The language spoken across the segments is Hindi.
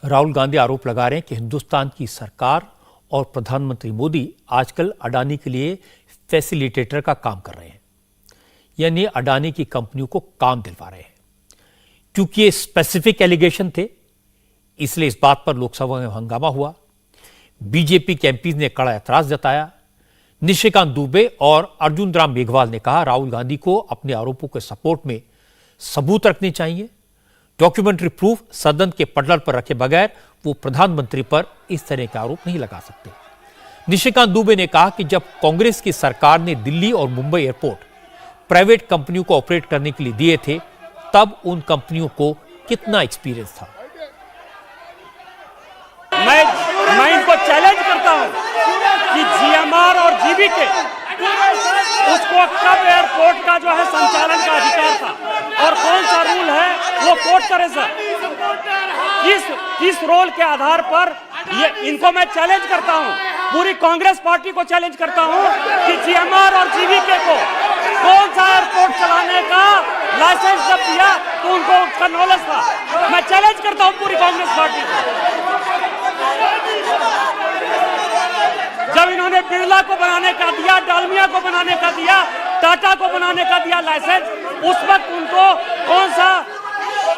राहुल गांधी आरोप लगा रहे हैं कि हिंदुस्तान की सरकार और प्रधानमंत्री मोदी आजकल अडानी के लिए फैसिलिटेटर का काम कर रहे हैं, यानी अडानी की कंपनियों को काम दिलवा रहे हैं। क्योंकि ये स्पेसिफिक एलिगेशन थे, इसलिए इस बात पर लोकसभा में हंगामा हुआ। बीजेपी के एमपीज ने कड़ा ऐतराज जताया। निशिकांत दुबे और अर्जुन राम मेघवाल ने कहा राहुल गांधी को अपने आरोपों के सपोर्ट में सबूत रखने चाहिए। डॉक्यूमेंट्री प्रूफ सदन के पटल पर रखे बगैर वो प्रधानमंत्री पर इस तरह के आरोप नहीं लगा सकते। निशिकांत दुबे ने कहा कि जब कांग्रेस की सरकार ने दिल्ली और मुंबई एयरपोर्ट प्राइवेट कंपनियों को ऑपरेट करने के लिए दिए थे, तब उन कंपनियों को कितना एक्सपीरियंस था। मैं इनको चैलेंज करता हूं कि जीएमआर और जीवीके उसको कब एयरपोर्ट का जो है संचालन का अधिकार था और कौन सा रूल है वो कोर्ट करे सर। किस रोल के आधार पर ये इनको मैं चैलेंज करता हूं, पूरी कांग्रेस पार्टी को चैलेंज करता हूं कि जीएमआर और जीवीके को कौन सा एयरपोर्ट चलाने का लाइसेंस जब दिया तो उनको उसका नॉलेज था। मैं चैलेंज करता हूं पूरी कांग्रेस पार्टी को। जब इन्होंने बिरला को बनाने का दिया, डालमिया को बनाने का दिया, टाटा को बनाने का दिया लाइसेंस, उस वक्त उनको कौन सा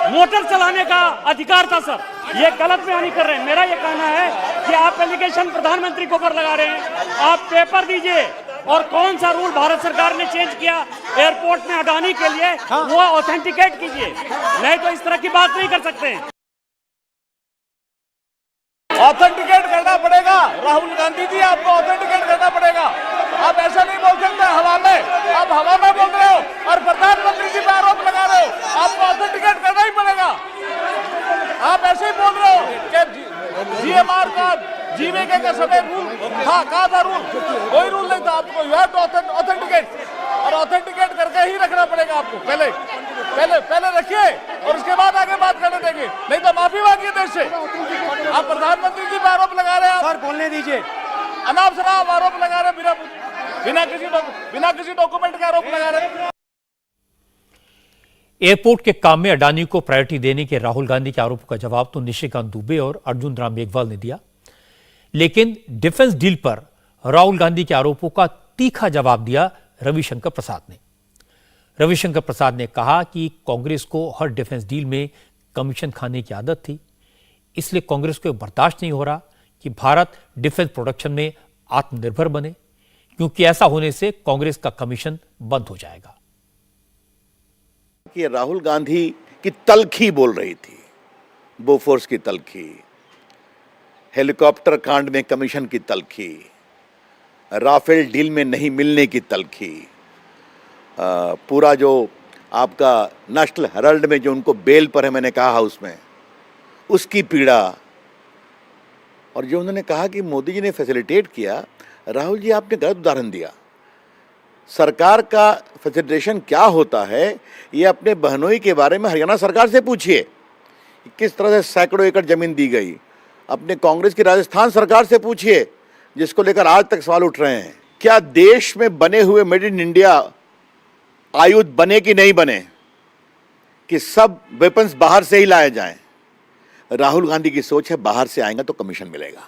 मोटर चलाने का अधिकार था सर। ये गलत बयानी कर रहे हैं। मेरा ये कहना है कि आप एलिगेशन प्रधानमंत्री को ऊपर लगा रहे हैं, आप पेपर दीजिए और कौन सा रूल भारत सरकार ने चेंज किया एयरपोर्ट में अडानी के लिए वो ऑथेंटिकेट कीजिए, नहीं तो इस तरह की बात नहीं कर सकते हैं। ऑथेंटिकेट करना पड़ेगा राहुल गांधी जी, आपको ऑथेंटिकेट करना पड़ेगा। आप ऐसा नहीं बोल सकते हवा में, आप हवा में बोल रहे हो और प्रधानमंत्री जी पे आरोप लगा रहे हो, आपको ऑथेंटिकेट करना ही पड़ेगा। आप ऐसे ही बोल रहे हो कि जीएमआर का जीवीके का समय रूल था, कहा था रूल, कोई रूल नहीं था। आपको यू हैव टू ऑथेंटिकेट और ऑथेंटिकेट करके ही रखना पड़ेगा आपको। पहले रखिए और उसके बाद आगे बात करने देंगे, नहीं तो माफी मांगिए देश से। आप प्रधानमंत्री जी पर आरोप लगा रहे हैं, सर बोलने दीजिए। अनाप शनाप आरोप लगा रहे हैं, बिना किसी डॉक्यूमेंट के आरोप लगा रहे हैं। एयरपोर्ट के काम में अडानी को प्रायोरिटी देने के राहुल गांधी के आरोपों का जवाब तो निशिकांत दुबे और अर्जुन राम मेघवाल ने दिया, लेकिन डिफेंस डील पर राहुल गांधी के आरोपों का तीखा जवाब दिया रविशंकर प्रसाद ने। रविशंकर प्रसाद ने कहा कि कांग्रेस को हर डिफेंस डील में कमीशन खाने की आदत थी, इसलिए कांग्रेस को बर्दाश्त नहीं हो रहा कि भारत डिफेंस प्रोडक्शन में आत्मनिर्भर बने, क्योंकि ऐसा होने से कांग्रेस का कमीशन बंद हो जाएगा। कि राहुल गांधी की तलखी बोल रही थी, बोफोर्स की तलखी, हेलीकॉप्टर कांड में कमीशन की तलखी, राफेल डील में नहीं मिलने की तलखी, पूरा जो आपका नेशनल हेराल्ड में जो उनको बेल पर है, मैंने कहा हाउस में, उसकी पीड़ा, और जो उन्होंने कहा कि मोदी जी ने फैसिलिटेट किया। राहुल जी, आपने गलत उदाहरण दिया। सरकार का फैसिलिटेशन क्या होता है ये अपने बहनोई के बारे में हरियाणा सरकार से पूछिए, किस तरह से सैकड़ों एकड़ जमीन दी गई। अपने कांग्रेस की राजस्थान सरकार से पूछिए, जिसको लेकर आज तक सवाल उठ रहे हैं। क्या देश में बने हुए मेड इन इंडिया आयुध बने कि नहीं बने, कि सब वेपन्स बाहर से ही लाए जाएं। राहुल गांधी की सोच है बाहर से आएंगे तो कमीशन मिलेगा,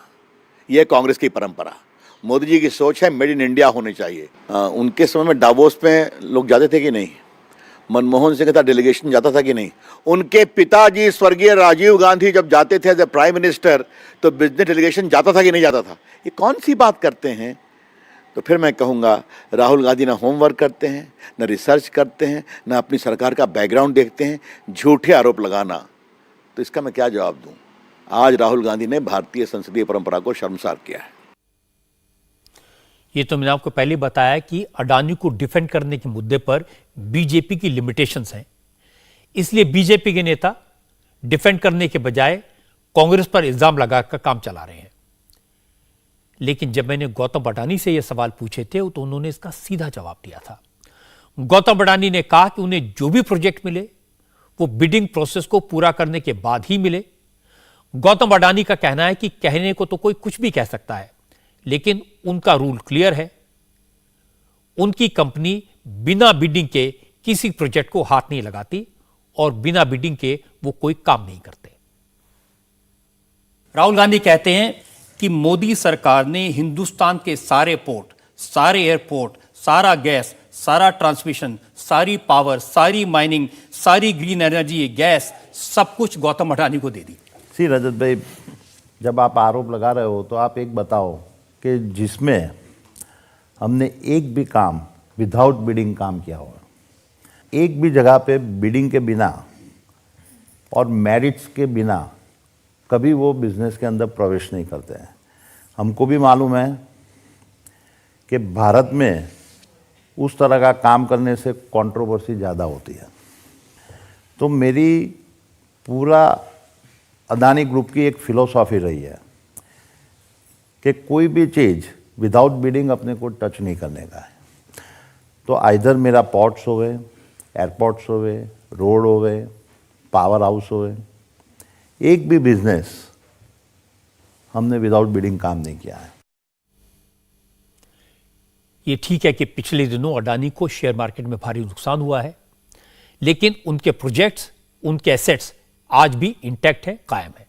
यह कांग्रेस की परंपरा। मोदी जी की सोच है मेड इन इंडिया होनी चाहिए। उनके समय में डावोस में लोग जाते थे कि नहीं? मनमोहन सिंह का डेलीगेशन जाता था कि नहीं? उनके पिताजी स्वर्गीय राजीव गांधी जब जाते थे एज ए प्राइम मिनिस्टर तो बिजनेस डेलीगेशन जाता था कि नहीं जाता था? ये कौन सी बात करते हैं? तो फिर मैं कहूँगा राहुल गांधी ना होमवर्क करते हैं, ना रिसर्च करते हैं, ना अपनी सरकार का बैकग्राउंड देखते हैं, झूठे आरोप लगाना, तो इसका मैं क्या जवाब दूं? आज राहुल गांधी ने भारतीय संसदीय परंपरा को शर्मसार किया है। ये तो मैंने आपको पहले बताया कि अडानी को डिफेंड करने के मुद्दे पर बीजेपी की लिमिटेशंस हैं, इसलिए बीजेपी के नेता डिफेंड करने के बजाय कांग्रेस पर इल्जाम लगाकर काम चला रहे हैं। लेकिन जब मैंने गौतम अडानी से यह सवाल पूछे थे तो उन्होंने इसका सीधा जवाब दिया था। गौतम अडानी ने कहा कि उन्हें जो भी प्रोजेक्ट मिले वो बिडिंग प्रोसेस को पूरा करने के बाद ही मिले। गौतम अडानी का कहना है कि कहने को तो कोई कुछ भी कह सकता है, लेकिन उनका रूल क्लियर है। उनकी कंपनी बिना बिडिंग के किसी प्रोजेक्ट को हाथ नहीं लगाती और बिना बिडिंग के वो कोई काम नहीं करते। राहुल गांधी कहते हैं कि मोदी सरकार ने हिंदुस्तान के सारे पोर्ट, सारे एयरपोर्ट, सारा गैस, सारा ट्रांसमिशन, सारी पावर, सारी माइनिंग, सारी ग्रीन एनर्जी, गैस, सब कुछ गौतम अडानी को दे दी। सी रजत भाई, जब आप आरोप लगा रहे हो तो आप एक बताओ कि जिसमें हमने एक भी काम विदाउट बिडिंग काम किया हुआ, एक भी जगह पे बिडिंग के बिना और मेरिट्स के बिना कभी वो बिजनेस के अंदर प्रवेश नहीं करते हैं। हमको भी मालूम है कि भारत में उस तरह का काम करने से कंट्रोवर्सी ज़्यादा होती है। तो मेरी पूरा अदानी ग्रुप की एक फिलॉसफी रही है कि कोई भी चीज़ विदाउट बिडिंग अपने को टच नहीं करने का है। तो आइदर मेरा पोर्ट्स होवे, एयरपोर्ट्स होवे, रोड होवे, पावर हाउस होवे, एक भी बिजनेस हमने विदाउट बिडिंग काम नहीं किया है। ये ठीक है कि पिछले दिनों अडानी को शेयर मार्केट में भारी नुकसान हुआ है, लेकिन उनके प्रोजेक्ट्स, उनके एसेट्स आज भी इंटैक्ट है, कायम है।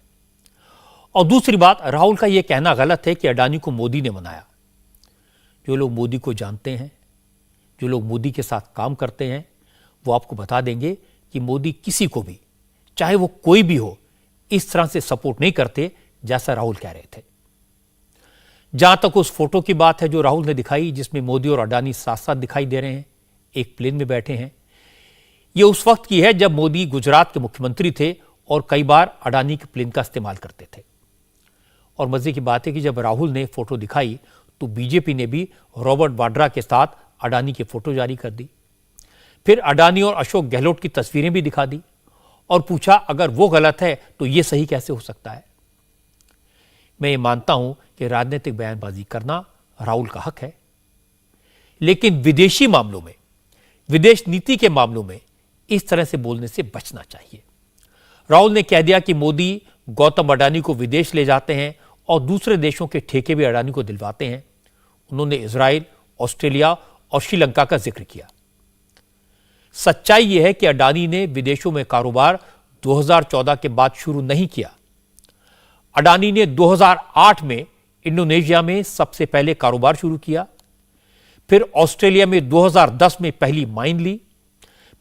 और दूसरी बात, राहुल का यह कहना गलत है कि अडानी को मोदी ने बनाया। जो लोग मोदी को जानते हैं, जो लोग मोदी के साथ काम करते हैं, वो आपको बता देंगे कि मोदी किसी को भी, चाहे वो कोई भी हो, इस तरह से सपोर्ट नहीं करते जैसा राहुल कह रहे थे। जहां तक उस फोटो की बात है जो राहुल ने दिखाई, जिसमें मोदी और अडानी साथ साथ दिखाई दे रहे हैं, एक प्लेन में बैठे हैं, यह उस वक्त की है जब मोदी गुजरात के मुख्यमंत्री थे और कई बार अडानी के प्लेन का इस्तेमाल करते थे। और मजे की बात है कि जब राहुल ने फोटो दिखाई तो बीजेपी ने भी रॉबर्ट वाड्रा के साथ अडानी की फोटो जारी कर दी। फिर अडानी और अशोक गहलोत की तस्वीरें भी दिखा दी और पूछा अगर वो गलत है तो ये सही कैसे हो सकता है। मैं ये मानता हूं कि राजनीतिक बयानबाजी करना राहुल का हक है, लेकिन विदेशी मामलों में, विदेश नीति के मामलों में इस तरह से बोलने से बचना चाहिए। राहुल ने कह दिया कि मोदी गौतम अडानी को विदेश ले जाते हैं और दूसरे देशों के ठेके भी अडानी को दिलवाते हैं। उन्होंने इजराइल, ऑस्ट्रेलिया और श्रीलंका का जिक्र किया। सच्चाई यह है कि अडानी ने विदेशों में कारोबार 2014 के बाद शुरू नहीं किया। अडानी ने 2008 में इंडोनेशिया में सबसे पहले कारोबार शुरू किया, फिर ऑस्ट्रेलिया में 2010 में पहली माइन ली,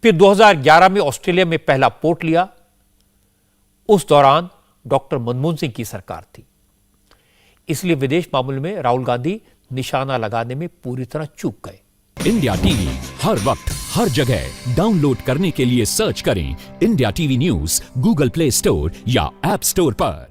फिर 2011 में ऑस्ट्रेलिया में पहला पोर्ट लिया। उस दौरान डॉक्टर मनमोहन सिंह की सरकार थी। इसलिए विदेश मामले में राहुल गांधी निशाना लगाने में पूरी तरह चूक गए। इंडिया टीवी हर वक्त हर जगह डाउनलोड करने के लिए सर्च करें India TV news Google play store या ऐप स्टोर पर।